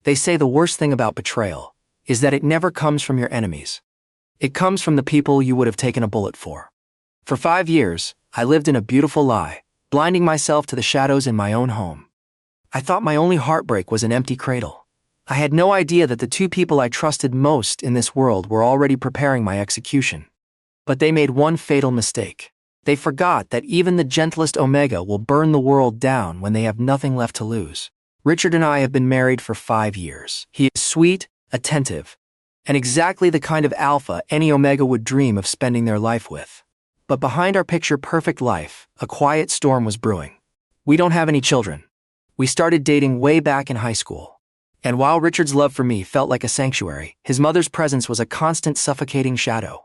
They say the worst thing about betrayal is that it never comes from your enemies. It comes from the people you would have taken a bullet for. For 5 years, I lived in a beautiful lie, blinding myself to the shadows in my own home. I thought my only heartbreak was an empty cradle. I had no idea that the two people I trusted most in this world were already preparing my execution. But they made one fatal mistake. They forgot that even the gentlest Omega will burn the world down when they have nothing left to lose. Richard and I have been married for 5 years. He is sweet, attentive, and exactly the kind of alpha any Omega would dream of spending their life with. But behind our picture-perfect life, a quiet storm was brewing. We don't have any children. We started dating way back in high school. And while Richard's love for me felt like a sanctuary, his mother's presence was a constant suffocating shadow.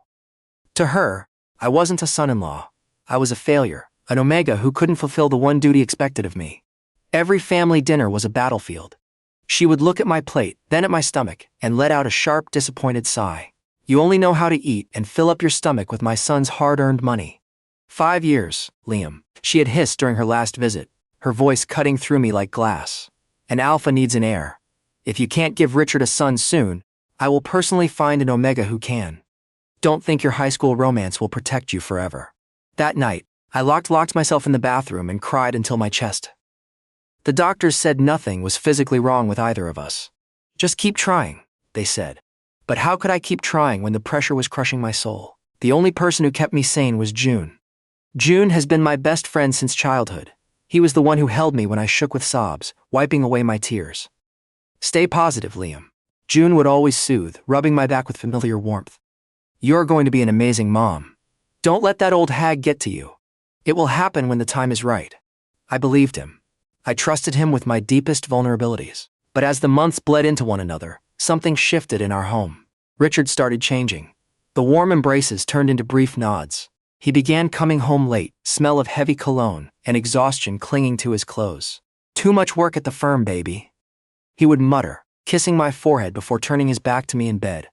To her, I wasn't a son-in-law. I was a failure, an Omega who couldn't fulfill the one duty expected of me. Every family dinner was a battlefield. She would look at my plate, then at my stomach, and let out a sharp, disappointed sigh. You only know how to eat and fill up your stomach with my son's hard-earned money. 5 years, Liam, she had hissed during her last visit, her voice cutting through me like glass. An alpha needs an heir. If you can't give Richard a son soon, I will personally find an Omega who can. Don't think your high school romance will protect you forever. That night, I locked myself in the bathroom and cried until my chest. The doctors said nothing was physically wrong with either of us. Just keep trying, they said. But how could I keep trying when the pressure was crushing my soul? The only person who kept me sane was June. June has been my best friend since childhood. He was the one who held me when I shook with sobs, wiping away my tears. Stay positive, Liam. June would always soothe, rubbing my back with familiar warmth. You're going to be an amazing mom. Don't let that old hag get to you. It will happen when the time is right. I believed him. I trusted him with my deepest vulnerabilities. But as the months bled into one another, something shifted in our home. Richard started changing. The warm embraces turned into brief nods. He began coming home late, smell of heavy cologne, and exhaustion clinging to his clothes. Too much work at the firm, baby, he would mutter, kissing my forehead before turning his back to me in bed.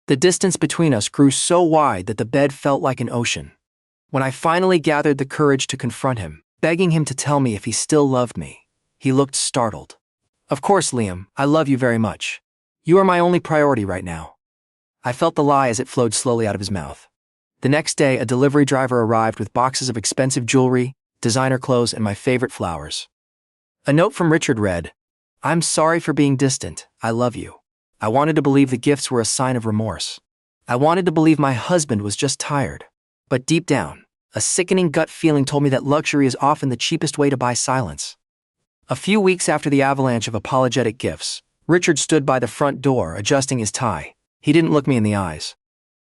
The distance between us grew so wide that the bed felt like an ocean. When I finally gathered the courage to confront him, begging him to tell me if he still loved me, he looked startled. Of course, Liam, I love you very much. You are my only priority right now. I felt the lie as it flowed slowly out of his mouth. The next day, a delivery driver arrived with boxes of expensive jewelry, designer clothes, and my favorite flowers. A note from Richard read, "I'm sorry for being distant, I love you." I wanted to believe the gifts were a sign of remorse. I wanted to believe my husband was just tired. But deep down, a sickening gut feeling told me that luxury is often the cheapest way to buy silence. A few weeks after the avalanche of apologetic gifts, Richard stood by the front door adjusting his tie. He didn't look me in the eyes.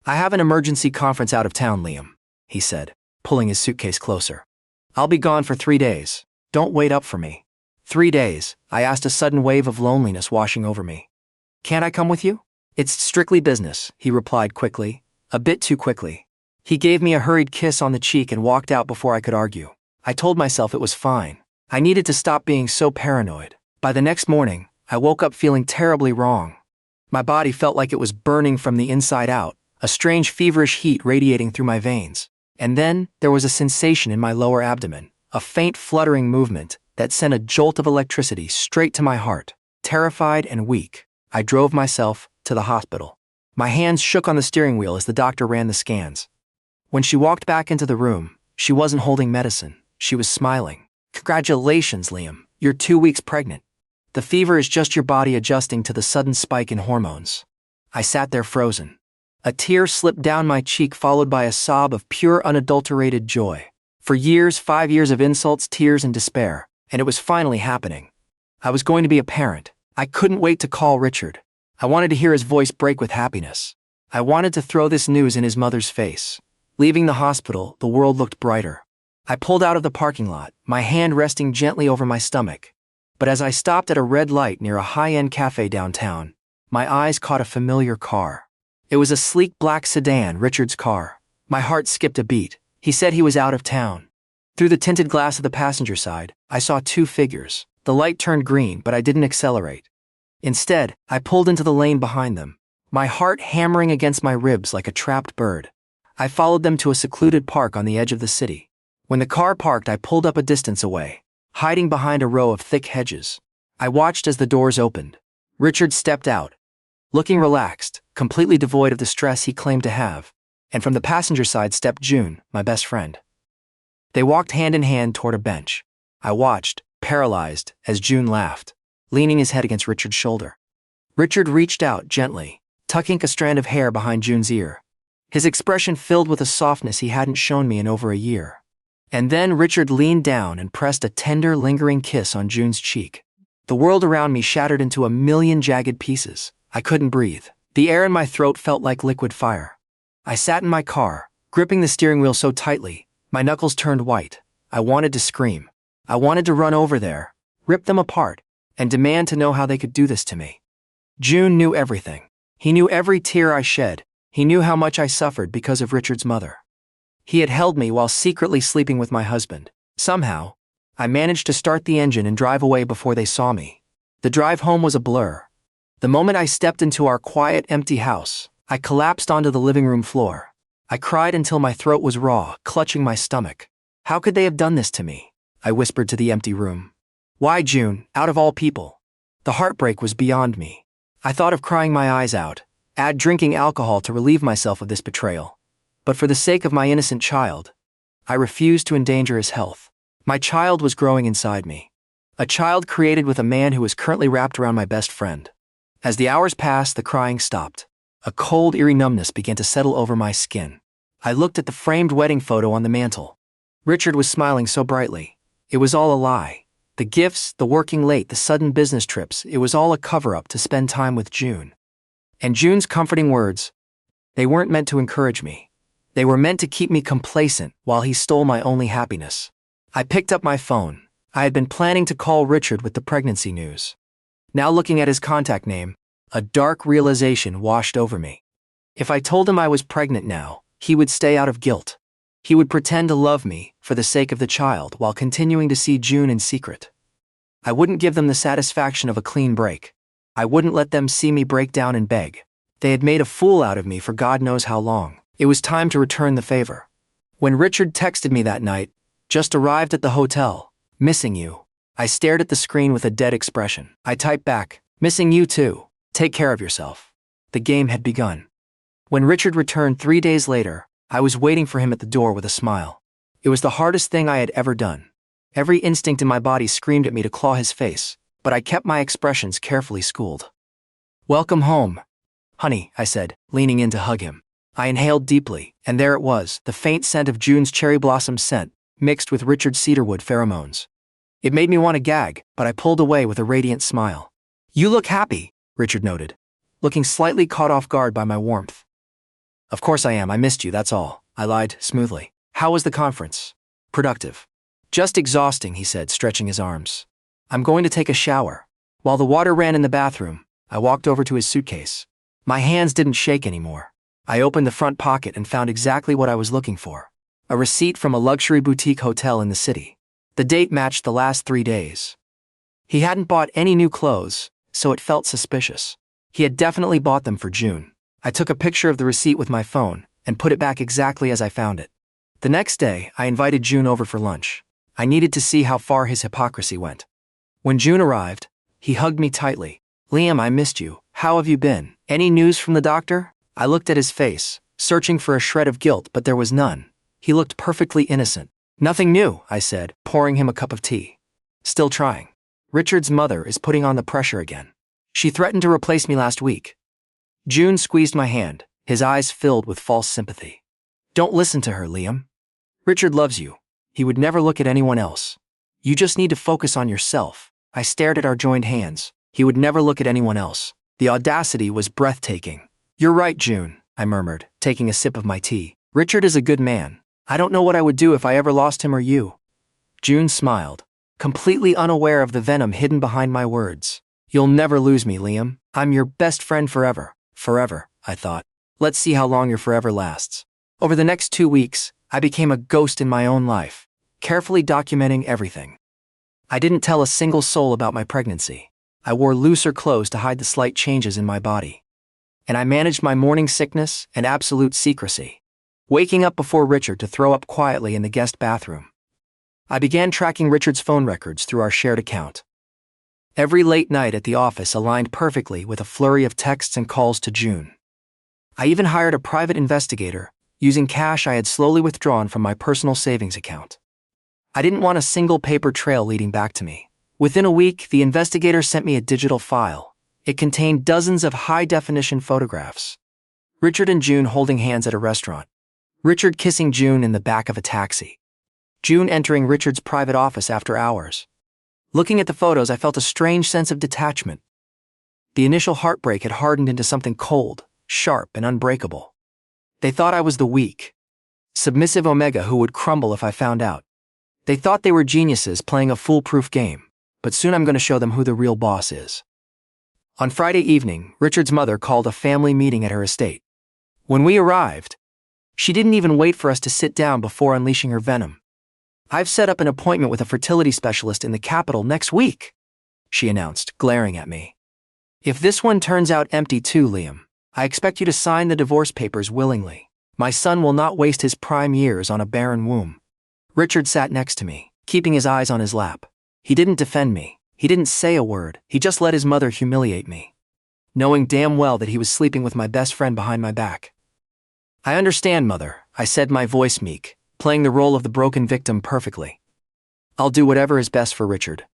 "I have an emergency conference out of town, Liam," he said, pulling his suitcase closer. "I'll be gone for 3 days. Don't wait up for me." 3 days, I asked, a sudden wave of loneliness washing over me. "Can't I come with you?" "It's strictly business," he replied quickly, a bit too quickly. He gave me a hurried kiss on the cheek and walked out before I could argue. I told myself it was fine. I needed to stop being so paranoid. By the next morning, I woke up feeling terribly wrong. My body felt like it was burning from the inside out, a strange feverish heat radiating through my veins. And then, there was a sensation in my lower abdomen, a faint fluttering movement that sent a jolt of electricity straight to my heart. Terrified and weak, I drove myself to the hospital. My hands shook on the steering wheel as the doctor ran the scans. When she walked back into the room, she wasn't holding medicine. She was smiling. "Congratulations, Liam. You're 2 weeks pregnant. The fever is just your body adjusting to the sudden spike in hormones." I sat there frozen. A tear slipped down my cheek, followed by a sob of pure, unadulterated joy. For years, 5 years of insults, tears, and despair, and it was finally happening. I was going to be a parent. I couldn't wait to call Richard. I wanted to hear his voice break with happiness. I wanted to throw this news in his mother's face. Leaving the hospital, the world looked brighter. I pulled out of the parking lot, my hand resting gently over my stomach. But as I stopped at a red light near a high-end cafe downtown, my eyes caught a familiar car. It was a sleek black sedan, Richard's car. My heart skipped a beat. He said he was out of town. Through the tinted glass of the passenger side, I saw 2 figures. The light turned green, but I didn't accelerate. Instead, I pulled into the lane behind them, my heart hammering against my ribs like a trapped bird. I followed them to a secluded park on the edge of the city. When the car parked, I pulled up a distance away, hiding behind a row of thick hedges. I watched as the doors opened. Richard stepped out, looking relaxed, completely devoid of the stress he claimed to have, and from the passenger side stepped June, my best friend. They walked hand in hand toward a bench. I watched, paralyzed, as June laughed, leaning his head against Richard's shoulder. Richard reached out gently, tucking a strand of hair behind June's ear, his expression filled with a softness he hadn't shown me in over a year. And then Richard leaned down and pressed a tender, lingering kiss on June's cheek. The world around me shattered into a million jagged pieces. I couldn't breathe. The air in my throat felt like liquid fire. I sat in my car, gripping the steering wheel so tightly, my knuckles turned white. I wanted to scream. I wanted to run over there, rip them apart, and demand to know how they could do this to me. June knew everything. He knew every tear I shed. He knew how much I suffered because of Richard's mother. He had held me while secretly sleeping with my husband. Somehow, I managed to start the engine and drive away before they saw me. The drive home was a blur. The moment I stepped into our quiet, empty house, I collapsed onto the living room floor. I cried until my throat was raw, clutching my stomach. How could they have done this to me? I whispered to the empty room. Why June, out of all people? The heartbreak was beyond me. I thought of crying my eyes out, add drinking alcohol to relieve myself of this betrayal. But for the sake of my innocent child, I refused to endanger his health. My child was growing inside me. A child created with a man who was currently wrapped around my best friend. As the hours passed, the crying stopped. A cold, eerie numbness began to settle over my skin. I looked at the framed wedding photo on the mantel. Richard was smiling so brightly. It was all a lie. The gifts, the working late, the sudden business trips, it was all a cover-up to spend time with June. And June's comforting words, they weren't meant to encourage me. They were meant to keep me complacent while he stole my only happiness. I picked up my phone. I had been planning to call Richard with the pregnancy news. Now looking at his contact name, a dark realization washed over me. If I told him I was pregnant now, he would stay out of guilt. He would pretend to love me for the sake of the child while continuing to see June in secret. I wouldn't give them the satisfaction of a clean break. I wouldn't let them see me break down and beg. They had made a fool out of me for God knows how long. It was time to return the favor. When Richard texted me that night, just arrived at the hotel, missing you, I stared at the screen with a dead expression. I typed back, missing you too. Take care of yourself. The game had begun. When Richard returned 3 days later, I was waiting for him at the door with a smile. It was the hardest thing I had ever done. Every instinct in my body screamed at me to claw his face, but I kept my expressions carefully schooled. Welcome home, honey, I said, leaning in to hug him. I inhaled deeply, and there it was, the faint scent of June's cherry blossom scent, mixed with Richard's cedarwood pheromones. It made me want to gag, but I pulled away with a radiant smile. You look happy, Richard noted, looking slightly caught off guard by my warmth. Of course I am, I missed you, that's all, I lied smoothly. How was the conference? Productive. Just exhausting, he said, stretching his arms. I'm going to take a shower. While the water ran in the bathroom, I walked over to his suitcase. My hands didn't shake anymore. I opened the front pocket and found exactly what I was looking for. A receipt from a luxury boutique hotel in the city. The date matched the last 3 days. He hadn't bought any new clothes, so it felt suspicious. He had definitely bought them for June. I took a picture of the receipt with my phone and put it back exactly as I found it. The next day, I invited June over for lunch. I needed to see how far his hypocrisy went. When June arrived, he hugged me tightly. Liam, I missed you. How have you been? Any news from the doctor? I looked at his face, searching for a shred of guilt, but there was none. He looked perfectly innocent. Nothing new, I said, pouring him a cup of tea. Still trying. Richard's mother is putting on the pressure again. She threatened to replace me last week. June squeezed my hand, his eyes filled with false sympathy. Don't listen to her, Liam. Richard loves you. He would never look at anyone else. You just need to focus on yourself. I stared at our joined hands. He would never look at anyone else. The audacity was breathtaking. You're right, June, I murmured, taking a sip of my tea. Richard is a good man. I don't know what I would do if I ever lost him or you. June smiled, completely unaware of the venom hidden behind my words. You'll never lose me, Liam. I'm your best friend forever. Forever, I thought. Let's see how long your forever lasts. Over the next 2 weeks, I became a ghost in my own life, carefully documenting everything. I didn't tell a single soul about my pregnancy. I wore looser clothes to hide the slight changes in my body. And I managed my morning sickness and absolute secrecy, waking up before Richard to throw up quietly in the guest bathroom. I began tracking Richard's phone records through our shared account. Every late night at the office aligned perfectly with a flurry of texts and calls to June. I even hired a private investigator, using cash I had slowly withdrawn from my personal savings account. I didn't want a single paper trail leading back to me. Within a week, the investigator sent me a digital file. It contained dozens of high-definition photographs. Richard and June holding hands at a restaurant. Richard kissing June in the back of a taxi. June entering Richard's private office after hours. Looking at the photos, I felt a strange sense of detachment. The initial heartbreak had hardened into something cold, sharp, and unbreakable. They thought I was the weak, submissive Omega who would crumble if I found out. They thought they were geniuses playing a foolproof game, but soon I'm going to show them who the real boss is. On Friday evening, Richard's mother called a family meeting at her estate. When we arrived, she didn't even wait for us to sit down before unleashing her venom. "I've set up an appointment with a fertility specialist in the capital next week," she announced, glaring at me. "If this one turns out empty too, Liam, I expect you to sign the divorce papers willingly. My son will not waste his prime years on a barren womb." Richard sat next to me, keeping his eyes on his lap. He didn't defend me. He didn't say a word. He just let his mother humiliate me, knowing damn well that he was sleeping with my best friend behind my back. "I understand, Mother," I said, my voice meek, playing the role of the broken victim perfectly. "I'll do whatever is best for Richard."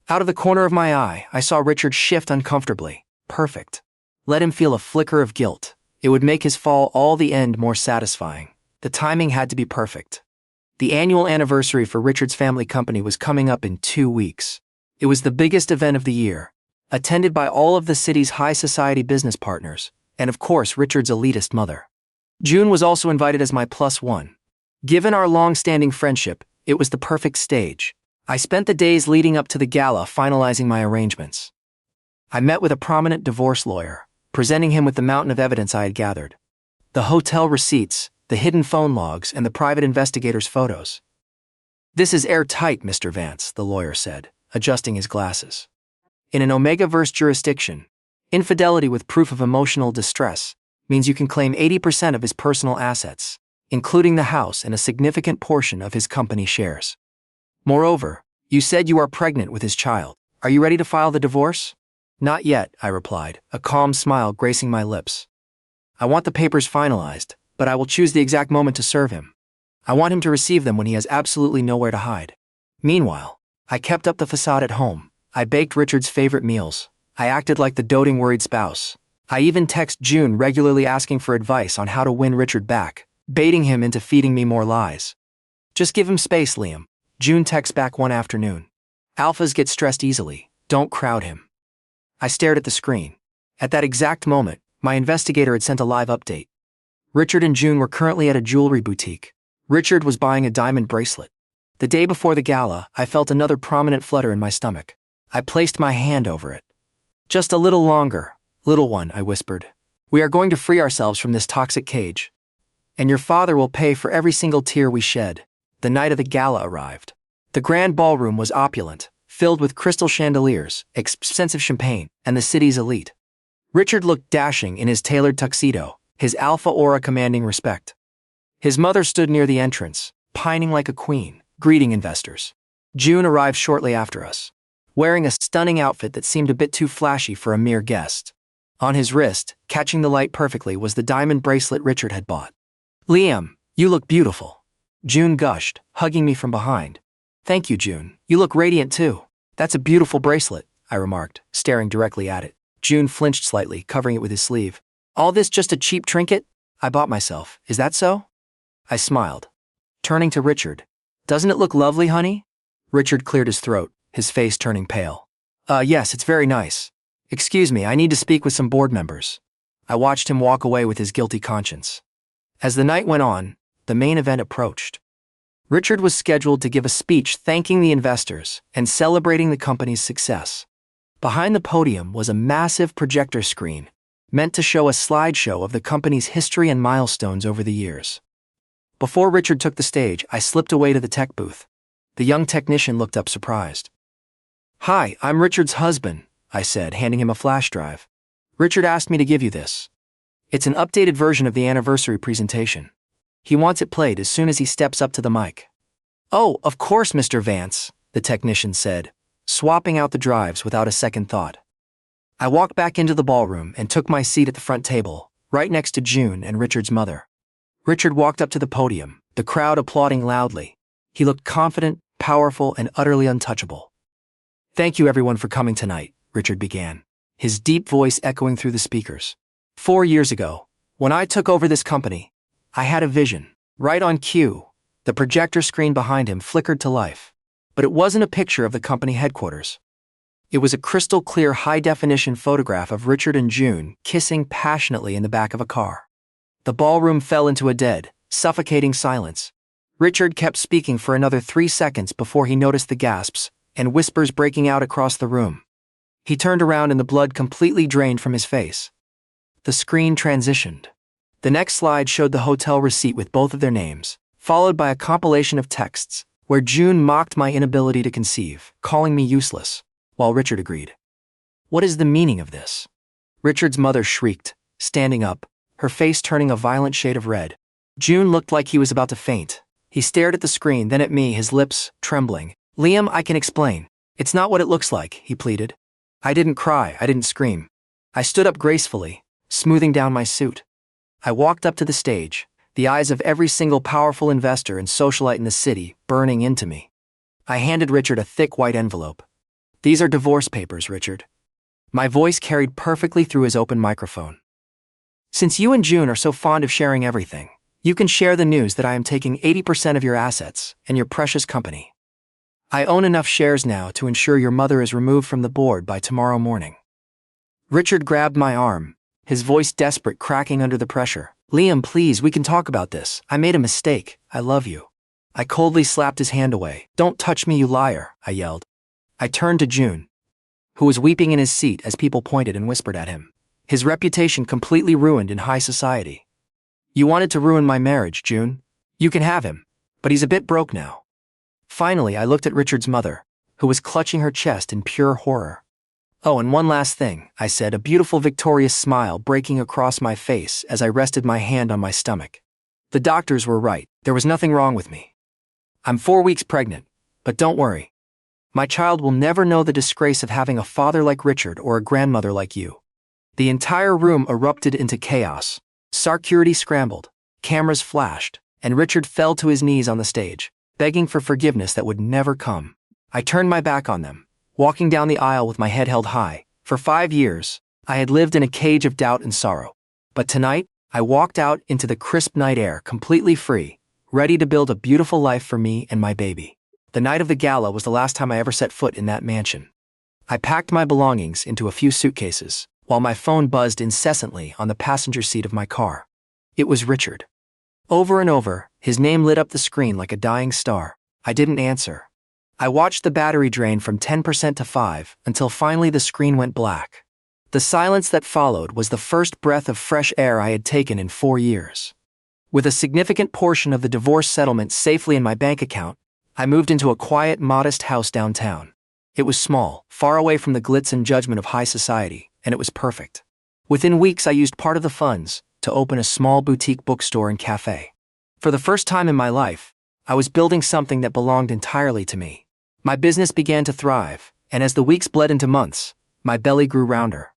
Out of the corner of my eye, I saw Richard shift uncomfortably. Perfect. Let him feel a flicker of guilt. It would make his fall all the end more satisfying. The timing had to be perfect. The annual anniversary for Richard's family company was coming up in 2 weeks. It was the biggest event of the year, attended by all of the city's high society business partners, and of course Richard's elitist mother. June was also invited as my +1. Given our long-standing friendship, it was the perfect stage. I spent the days leading up to the gala finalizing my arrangements. I met with a prominent divorce lawyer, presenting him with the mountain of evidence I had gathered. The hotel receipts, the hidden phone logs, and the private investigator's photos. "This is airtight, Mr. Vance," the lawyer said, adjusting his glasses. "In an Omega-verse jurisdiction, infidelity with proof of emotional distress means you can claim 80% of his personal assets, including the house and a significant portion of his company shares. Moreover, you said you are pregnant with his child. Are you ready to file the divorce?" "Not yet," I replied, a calm smile gracing my lips. "I want the papers finalized, but I will choose the exact moment to serve him. I want him to receive them when he has absolutely nowhere to hide." Meanwhile, I kept up the facade at home. I baked Richard's favorite meals. I acted like the doting worried spouse. I even text June regularly asking for advice on how to win Richard back, baiting him into feeding me more lies. "Just give him space, Liam," June texts back one afternoon. "Alphas get stressed easily. Don't crowd him." I stared at the screen. At that exact moment, my investigator had sent a live update. Richard and June were currently at a jewelry boutique. Richard was buying a diamond bracelet. The day before the gala, I felt another prominent flutter in my stomach. I placed my hand over it. "Just a little longer, little one," I whispered. "We are going to free ourselves from this toxic cage. And your father will pay for every single tear we shed." The night of the gala arrived. The grand ballroom was opulent, filled with crystal chandeliers, expensive champagne, and the city's elite. Richard looked dashing in his tailored tuxedo, his alpha aura commanding respect. His mother stood near the entrance, pining like a queen, greeting investors. June arrived shortly after us, wearing a stunning outfit that seemed a bit too flashy for a mere guest. On his wrist, catching the light perfectly, was the diamond bracelet Richard had bought. "Liam, you look beautiful," June gushed, hugging me from behind. "Thank you, June. You look radiant too." "That's a beautiful bracelet," I remarked, staring directly at it. June flinched slightly, covering it with his sleeve. "All this just a cheap trinket I bought myself, is that so?" I smiled, turning to Richard. "Doesn't it look lovely, honey?" Richard cleared his throat, his face turning pale. Yes, it's very nice. Excuse me, I need to speak with some board members." I watched him walk away with his guilty conscience. As the night went on, the main event approached. Richard was scheduled to give a speech thanking the investors and celebrating the company's success. Behind the podium was a massive projector screen, meant to show a slideshow of the company's history and milestones over the years. Before Richard took the stage, I slipped away to the tech booth. The young technician looked up surprised. "Hi, I'm Richard's husband," I said, handing him a flash drive. "Richard asked me to give you this. It's an updated version of the anniversary presentation. He wants it played as soon as he steps up to the mic." "Oh, of course, Mr. Vance," the technician said, swapping out the drives without a second thought. I walked back into the ballroom and took my seat at the front table, right next to June and Richard's mother. Richard walked up to the podium, the crowd applauding loudly. He looked confident, powerful, and utterly untouchable. "Thank you everyone for coming tonight," Richard began, his deep voice echoing through the speakers. 4 years ago, when I took over this company, I had a vision. Right on cue, the projector screen behind him flickered to life. But it wasn't a picture of the company headquarters. It was a crystal-clear high-definition photograph of Richard and June kissing passionately in the back of a car. The ballroom fell into a dead, suffocating silence. Richard kept speaking for another 3 seconds before he noticed the gasps and whispers breaking out across the room. He turned around and the blood completely drained from his face. The screen transitioned. The next slide showed the hotel receipt with both of their names, followed by a compilation of texts, where June mocked my inability to conceive, calling me useless, while Richard agreed. "What is the meaning of this?" Richard's mother shrieked, standing up, her face turning a violent shade of red. June looked like he was about to faint. He stared at the screen, then at me, his lips trembling. "Liam, I can explain. It's not what it looks like," he pleaded. I didn't cry, I didn't scream. I stood up gracefully, smoothing down my suit. I walked up to the stage, the eyes of every single powerful investor and socialite in the city burning into me. I handed Richard a thick white envelope. "These are divorce papers, Richard." My voice carried perfectly through his open microphone. "Since you and June are so fond of sharing everything, you can share the news that I am taking 80% of your assets and your precious company. I own enough shares now to ensure your mother is removed from the board by tomorrow morning." Richard grabbed my arm, his voice desperate, cracking under the pressure. "Liam, please, we can talk about this. I made a mistake. I love you." I coldly slapped his hand away. "Don't touch me, you liar," I yelled. I turned to June, who was weeping in his seat as people pointed and whispered at him. His reputation completely ruined in high society. "You wanted to ruin my marriage, June. You can have him, but he's a bit broke now." Finally, I looked at Richard's mother, who was clutching her chest in pure horror. "Oh, and one last thing," I said, a beautiful victorious smile breaking across my face as I rested my hand on my stomach. "The doctors were right. There was nothing wrong with me. I'm 4 weeks pregnant, but don't worry. My child will never know the disgrace of having a father like Richard or a grandmother like you." The entire room erupted into chaos. Security scrambled, cameras flashed, and Richard fell to his knees on the stage, begging for forgiveness that would never come. I turned my back on them, walking down the aisle with my head held high. For 5 years, I had lived in a cage of doubt and sorrow. But tonight, I walked out into the crisp night air completely free, ready to build a beautiful life for me and my baby. The night of the gala was the last time I ever set foot in that mansion. I packed my belongings into a few suitcases, while my phone buzzed incessantly on the passenger seat of my car. It was Richard. Over and over, his name lit up the screen like a dying star. I didn't answer. I watched the battery drain from 10% to 5 until finally the screen went black. The silence that followed was the first breath of fresh air I had taken in 4 years. With a significant portion of the divorce settlement safely in my bank account, I moved into a quiet, modest house downtown. It was small, far away from the glitz and judgment of high society, and it was perfect. Within weeks, I used part of the funds to open a small boutique bookstore and cafe. For the first time in my life, I was building something that belonged entirely to me. My business began to thrive, and as the weeks bled into months, my belly grew rounder.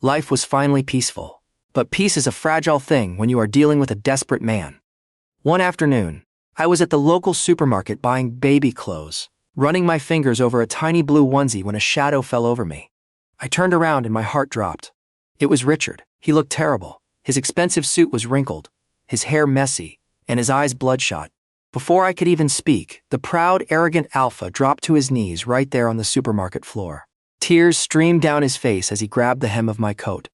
Life was finally peaceful, but peace is a fragile thing when you are dealing with a desperate man. One afternoon, I was at the local supermarket buying baby clothes, running my fingers over a tiny blue onesie when a shadow fell over me. I turned around and my heart dropped. It was Richard. He looked terrible. His expensive suit was wrinkled, his hair messy, and his eyes bloodshot. Before I could even speak, the proud, arrogant alpha dropped to his knees right there on the supermarket floor. Tears streamed down his face as he grabbed the hem of my coat.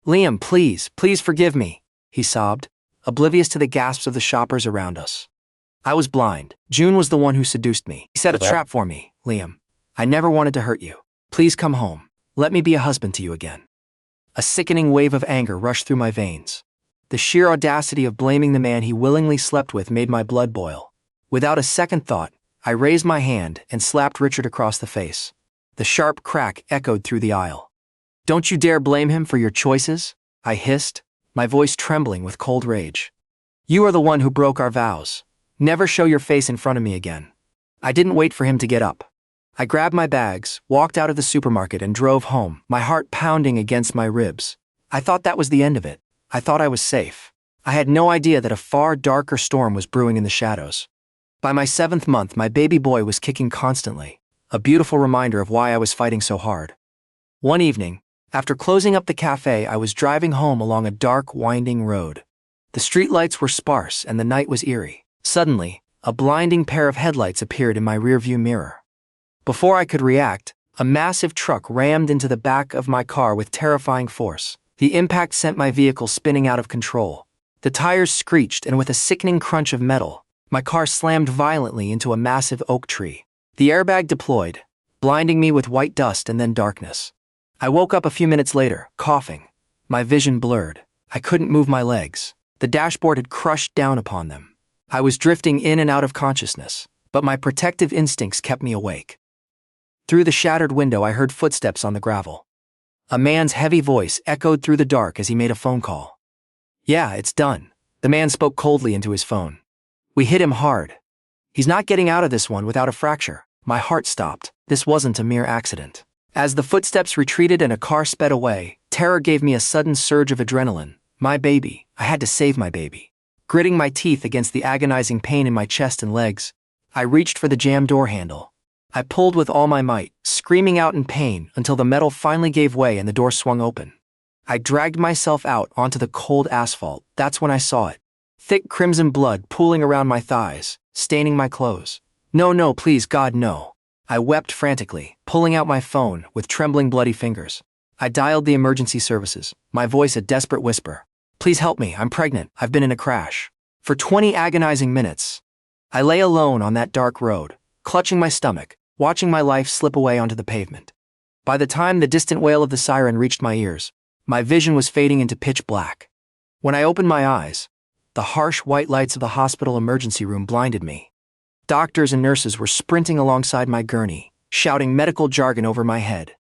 "Liam, please, please forgive me," he sobbed, oblivious to the gasps of the shoppers around us. I was blind. June was the one who seduced me. He set a trap for me, Liam. I never wanted to hurt you. Please come home. Let me be a husband to you again. A sickening wave of anger rushed through my veins. The sheer audacity of blaming the man he willingly slept with made my blood boil. Without a second thought, I raised my hand and slapped Richard across the face. The sharp crack echoed through the aisle. "Don't you dare blame him for your choices," I hissed, my voice trembling with cold rage. "You are the one who broke our vows. Never show your face in front of me again." I didn't wait for him to get up. I grabbed my bags, walked out of the supermarket, and drove home, my heart pounding against my ribs. I thought that was the end of it. I thought I was safe. I had no idea that a far darker storm was brewing in the shadows. By my 7th month, my baby boy was kicking constantly, a beautiful reminder of why I was fighting so hard. One evening, after closing up the cafe, I was driving home along a dark, winding road. The streetlights were sparse and the night was eerie. Suddenly, a blinding pair of headlights appeared in my rearview mirror. Before I could react, a massive truck rammed into the back of my car with terrifying force. The impact sent my vehicle spinning out of control. The tires screeched, and with a sickening crunch of metal, my car slammed violently into a massive oak tree. The airbag deployed, blinding me with white dust and then darkness. I woke up a few minutes later, coughing. My vision blurred. I couldn't move my legs. The dashboard had crushed down upon them. I was drifting in and out of consciousness, but my protective instincts kept me awake. Through the shattered window, I heard footsteps on the gravel. A man's heavy voice echoed through the dark as he made a phone call. "Yeah, it's done." The man spoke coldly into his phone. "We hit him hard. He's not getting out of this one without a fracture." My heart stopped. This wasn't a mere accident. As the footsteps retreated and a car sped away, terror gave me a sudden surge of adrenaline. My baby. I had to save my baby. Gritting my teeth against the agonizing pain in my chest and legs, I reached for the jam door handle. I pulled with all my might, screaming out in pain until the metal finally gave way and the door swung open. I dragged myself out onto the cold asphalt. That's when I saw it. Thick crimson blood pooling around my thighs, staining my clothes. No, please, God, no. I wept frantically, pulling out my phone with trembling bloody fingers. I dialed the emergency services, my voice a desperate whisper. "Please help me, I'm pregnant, I've been in a crash." For 20 agonizing minutes, I lay alone on that dark road, clutching my stomach, watching my life slip away onto the pavement. By the time the distant wail of the siren reached my ears, my vision was fading into pitch black. When I opened my eyes, the harsh white lights of the hospital emergency room blinded me. Doctors and nurses were sprinting alongside my gurney, shouting medical jargon over my head.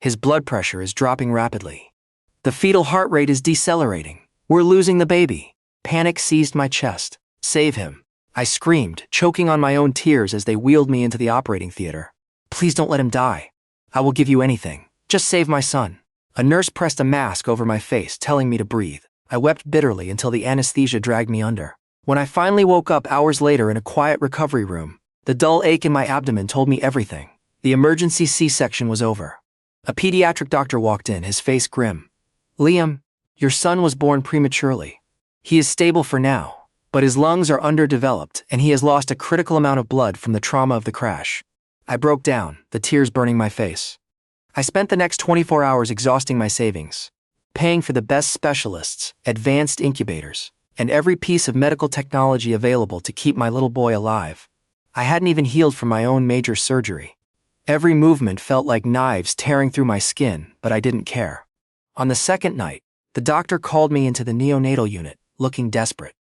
"His blood pressure is dropping rapidly. The fetal heart rate is decelerating. We're losing the baby." Panic seized my chest. "Save him," I screamed, choking on my own tears as they wheeled me into the operating theater. "Please don't let him die. I will give you anything. Just save my son." A nurse pressed a mask over my face, telling me to breathe. I wept bitterly until the anesthesia dragged me under. When I finally woke up hours later in a quiet recovery room, the dull ache in my abdomen told me everything. The emergency C-section was over. A pediatric doctor walked in, his face grim. "Liam, your son was born prematurely. He is stable for now, but his lungs are underdeveloped and he has lost a critical amount of blood from the trauma of the crash." I broke down, the tears burning my face. I spent the next 24 hours exhausting my savings, paying for the best specialists, advanced incubators, and every piece of medical technology available to keep my little boy alive. I hadn't even healed from my own major surgery. Every movement felt like knives tearing through my skin, but I didn't care. On the second night, the doctor called me into the neonatal unit, looking desperate.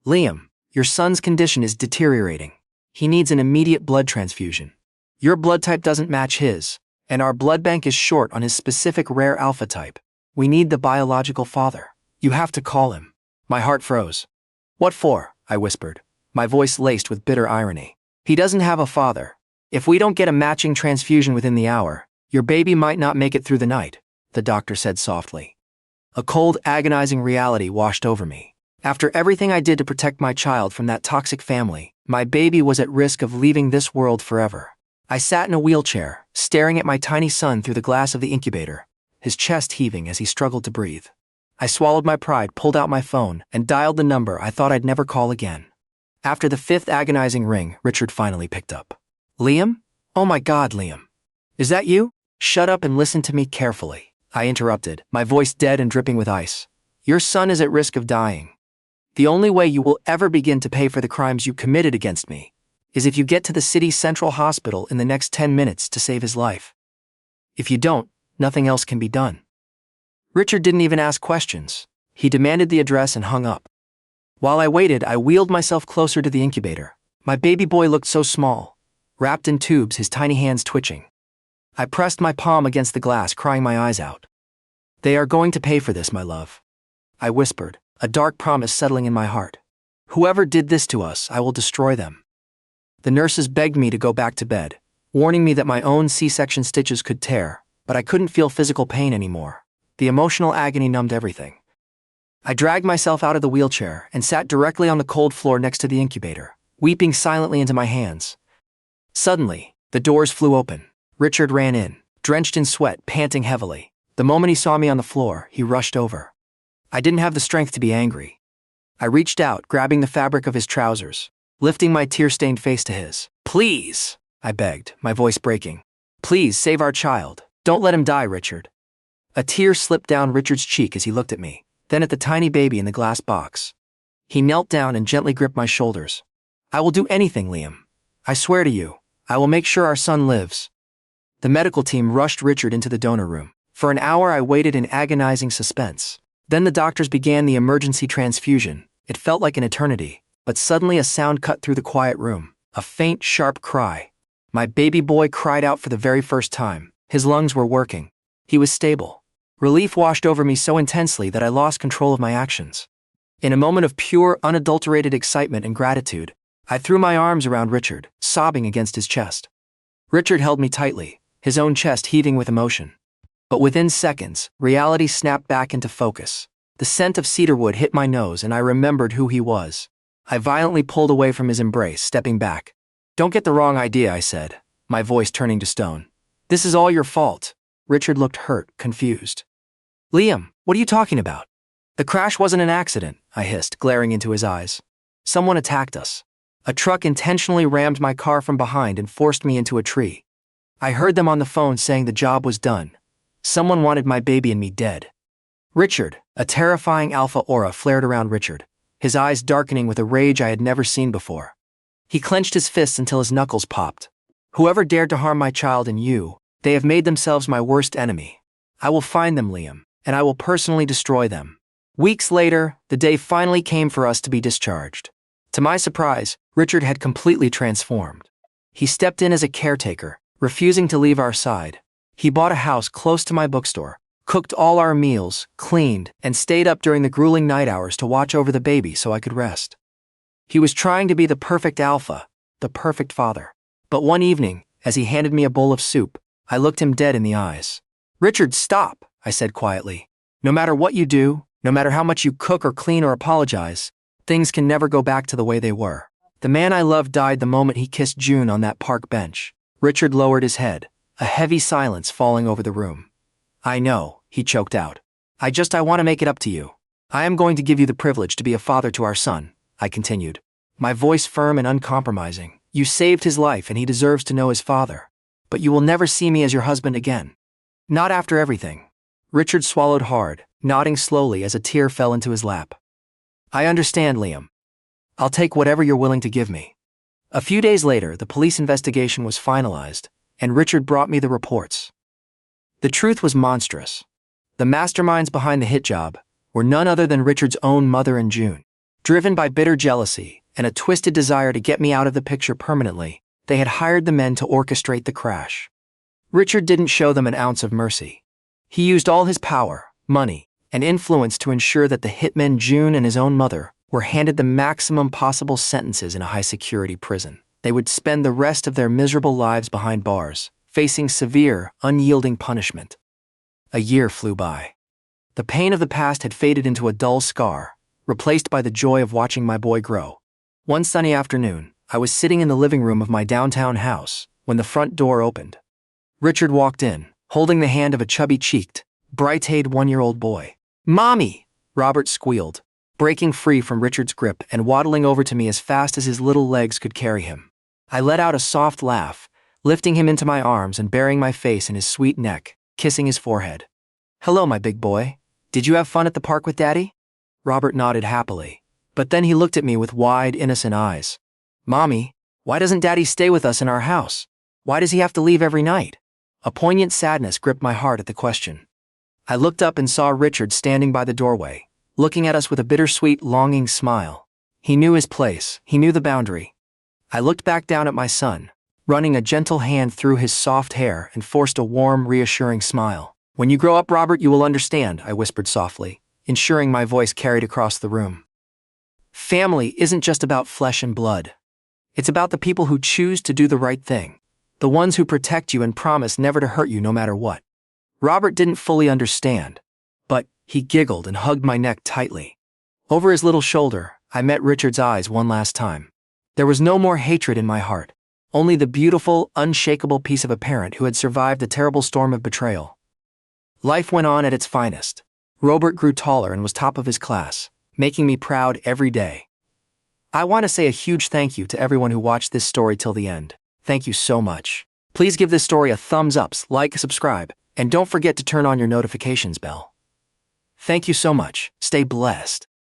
"Liam, your son's condition is deteriorating. He needs an immediate blood transfusion. Your blood type doesn't match his, and our blood bank is short on his specific rare alpha type. We need the biological father. You have to call him." My heart froze. "What for?" I whispered, my voice laced with bitter irony. "He doesn't have a father. If we don't get a matching transfusion within the hour, your baby might not make it through the night," the doctor said softly. A cold, agonizing reality washed over me. After everything I did to protect my child from that toxic family, my baby was at risk of leaving this world forever. I sat in a wheelchair, staring at my tiny son through the glass of the incubator, his chest heaving as he struggled to breathe. I swallowed my pride, pulled out my phone, and dialed the number I thought I'd never call again. After the 5th agonizing ring, Richard finally picked up. "Liam? Oh my God, Liam. Is that you?" "Shut up and listen to me carefully," I interrupted, my voice dead and dripping with ice. "Your son is at risk of dying. The only way you will ever begin to pay for the crimes you committed against me is if you get to the city central hospital in the next 10 minutes to save his life. If you don't, nothing else can be done." Richard didn't even ask questions. He demanded the address and hung up. While I waited, I wheeled myself closer to the incubator. My baby boy looked so small, wrapped in tubes, his tiny hands twitching. I pressed my palm against the glass, crying my eyes out. "They are going to pay for this, my love," I whispered, a dark promise settling in my heart. "Whoever did this to us, I will destroy them." The nurses begged me to go back to bed, warning me that my own C-section stitches could tear, but I couldn't feel physical pain anymore. The emotional agony numbed everything. I dragged myself out of the wheelchair and sat directly on the cold floor next to the incubator, weeping silently into my hands. Suddenly, the doors flew open. Richard ran in, drenched in sweat, panting heavily. The moment he saw me on the floor, he rushed over. I didn't have the strength to be angry. I reached out, grabbing the fabric of his trousers, lifting my tear-stained face to his. "Please," I begged, my voice breaking. "Please save our child. Don't let him die, Richard." A tear slipped down Richard's cheek as he looked at me, then at the tiny baby in the glass box. He knelt down and gently gripped my shoulders. "I will do anything, Liam. I swear to you, I will make sure our son lives." The medical team rushed Richard into the donor room. For an hour I waited in agonizing suspense. Then the doctors began the emergency transfusion. It felt like an eternity, but suddenly a sound cut through the quiet room. A faint, sharp cry. My baby boy cried out for the very first time. His lungs were working. He was stable. Relief washed over me so intensely that I lost control of my actions. In a moment of pure, unadulterated excitement and gratitude, I threw my arms around Richard, sobbing against his chest. Richard held me tightly, his own chest heaving with emotion. But within seconds, reality snapped back into focus. The scent of cedarwood hit my nose and I remembered who he was. I violently pulled away from his embrace, stepping back. "Don't get the wrong idea," I said, my voice turning to stone. "This is all your fault." Richard looked hurt, confused. "Liam, what are you talking about?" "The crash wasn't an accident," I hissed, glaring into his eyes. "Someone attacked us. A truck intentionally rammed my car from behind and forced me into a tree. I heard them on the phone saying the job was done. Someone wanted my baby and me dead." Richard, a terrifying alpha aura flared around Richard, his eyes darkening with a rage I had never seen before. He clenched his fists until his knuckles popped. "Whoever dared to harm my child and you, they have made themselves my worst enemy. I will find them, Liam, and I will personally destroy them." Weeks later, the day finally came for us to be discharged. To my surprise, Richard had completely transformed. He stepped in as a caretaker, refusing to leave our side. He bought a house close to my bookstore, cooked all our meals, cleaned, and stayed up during the grueling night hours to watch over the baby so I could rest. He was trying to be the perfect alpha, the perfect father. But one evening, as he handed me a bowl of soup, I looked him dead in the eyes. "Richard, stop," I said quietly. "No matter what you do, no matter how much you cook or clean or apologize, things can never go back to the way they were." The man I loved died the moment he kissed June on that park bench. Richard lowered his head, a heavy silence falling over the room. "I know," he choked out. I want to make it up to you. I am going to give you the privilege to be a father to our son," I continued, my voice firm and uncompromising. "You saved his life and he deserves to know his father. But you will never see me as your husband again. Not after everything." Richard swallowed hard, nodding slowly as a tear fell into his lap. "I understand, Liam. I'll take whatever you're willing to give me." A few days later, the police investigation was finalized, and Richard brought me the reports. The truth was monstrous. The masterminds behind the hit job were none other than Richard's own mother and June. Driven by bitter jealousy and a twisted desire to get me out of the picture permanently, they had hired the men to orchestrate the crash. Richard didn't show them an ounce of mercy. He used all his power, money, and influence to ensure that the hitmen June and his own mother were handed the maximum possible sentences in a high-security prison. They would spend the rest of their miserable lives behind bars, facing severe, unyielding punishment. A year flew by. The pain of the past had faded into a dull scar, replaced by the joy of watching my boy grow. One sunny afternoon, I was sitting in the living room of my downtown house when the front door opened. Richard walked in, holding the hand of a chubby-cheeked, bright-eyed one-year-old boy. "Mommy!" Robert squealed, breaking free from Richard's grip and waddling over to me as fast as his little legs could carry him. I let out a soft laugh, lifting him into my arms and burying my face in his sweet neck, kissing his forehead. "Hello, my big boy. Did you have fun at the park with Daddy?" Robert nodded happily, but then he looked at me with wide, innocent eyes. "Mommy, why doesn't Daddy stay with us in our house? Why does he have to leave every night?" A poignant sadness gripped my heart at the question. I looked up and saw Richard standing by the doorway, looking at us with a bittersweet, longing smile. He knew his place, he knew the boundary. I looked back down at my son, running a gentle hand through his soft hair and forced a warm, reassuring smile. "When you grow up, Robert, you will understand," I whispered softly, ensuring my voice carried across the room. Family isn't just about flesh and blood. It's about the people who choose to do the right thing. The ones who protect you and promise never to hurt you no matter what. Robert didn't fully understand, but he giggled and hugged my neck tightly. Over his little shoulder, I met Richard's eyes one last time. There was no more hatred in my heart, only the beautiful, unshakable peace of a parent who had survived the terrible storm of betrayal. Life went on at its finest. Robert grew taller and was top of his class, making me proud every day. I want to say a huge thank you to everyone who watched this story till the end. Thank you so much. Please give this story a thumbs up, like, subscribe, and don't forget to turn on your notifications bell. Thank you so much. Stay blessed.